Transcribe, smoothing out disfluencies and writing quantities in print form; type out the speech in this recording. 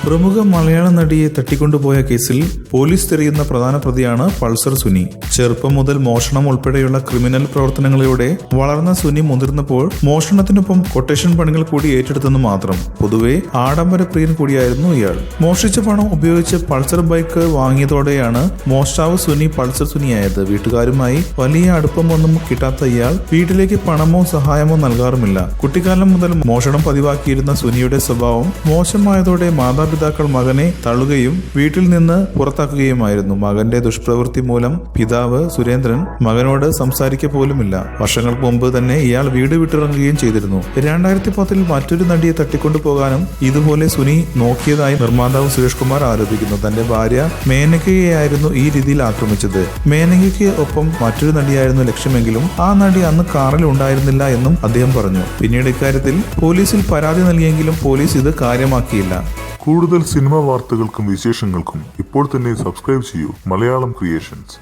പ്രമുഖ മലയാള നടിയെ തട്ടിക്കൊണ്ടുപോയ കേസിൽ പോലീസ് തിരയുന്ന പ്രധാന പ്രതിയാണ് പൾസർ സുനി. ചെറുപ്പം മുതൽ മോഷണം ഉൾപ്പെടെയുള്ള ക്രിമിനൽ പ്രവർത്തനങ്ങളിലൂടെ വളർന്ന സുനി മുതിർന്നപ്പോൾ മോഷണത്തിനൊപ്പം കൊട്ടേഷൻ പണികൾ കൂടി ഏറ്റെടുത്തെന്ന് മാത്രം. പൊതുവെ ആഡംബര പ്രിയൻ കൂടിയായിരുന്നു ഇയാൾ. മോഷ്ടിച്ച പണം ഉപയോഗിച്ച് പൾസർ ബൈക്ക് വാങ്ങിയതോടെയാണ് മോഷ്ടാവ് സുനി പൾസർ സുനിയായത്. വീട്ടുകാരുമായി വലിയ അടുപ്പമൊന്നും കിട്ടാത്ത ഇയാൾ വീട്ടിലേക്ക് പണമോ സഹായമോ നൽകാറുമില്ല. കുട്ടിക്കാലം മുതൽ മോഷണം പതിവാക്കിയിരുന്ന സുനിയുടെ സ്വഭാവം മോശമായതോടെ മാതാപിതാക്കൾ മകനെ തള്ളുകയും വീട്ടിൽ നിന്ന് പുറത്താക്കുകയുമായിരുന്നു. മകന്റെ ദുഷ്പ്രവൃത്തി മൂലം പിതാവ് സുരേന്ദ്രൻ മകനോട് സംസാരിക്കുക പോലുമില്ല. വർഷങ്ങൾക്ക് മുമ്പ് തന്നെ ഇയാൾ വീട് വിട്ടിറങ്ങുകയും ചെയ്തിരുന്നു. 2010 മറ്റൊരു നടിയെ തട്ടിക്കൊണ്ടുപോകാനും ഇതുപോലെ സുനി നോക്കിയതായി നിർമ്മാതാവ് സുരേഷ് കുമാർ ആരോപിക്കുന്നു. തന്റെ ഭാര്യ മേനകയെയായിരുന്നു ഈ രീതിയിൽ ആക്രമിച്ചത്. മേനകയ്ക്ക് ഒപ്പം മറ്റൊരു നടിയായിരുന്നു ലക്ഷ്യമെങ്കിലും ആ നടി അന്ന് കാറിൽ ഉണ്ടായിരുന്നില്ല എന്നും അദ്ദേഹം പറഞ്ഞു. പിന്നീട് ഇക്കാര്യത്തിൽ പോലീസിൽ പരാതി നൽകിയെങ്കിലും പോലീസ് ഇത് കാര്യമാക്കിയില്ല. കൂടുതൽ സിനിമാ വാർത്തകൾക്കും വിശേഷങ്ങൾക്കും ഇപ്പോൾ തന്നെ സബ്സ്ക്രൈബ് ചെയ്യൂ മലയാളം ക്രിയേഷൻസ്.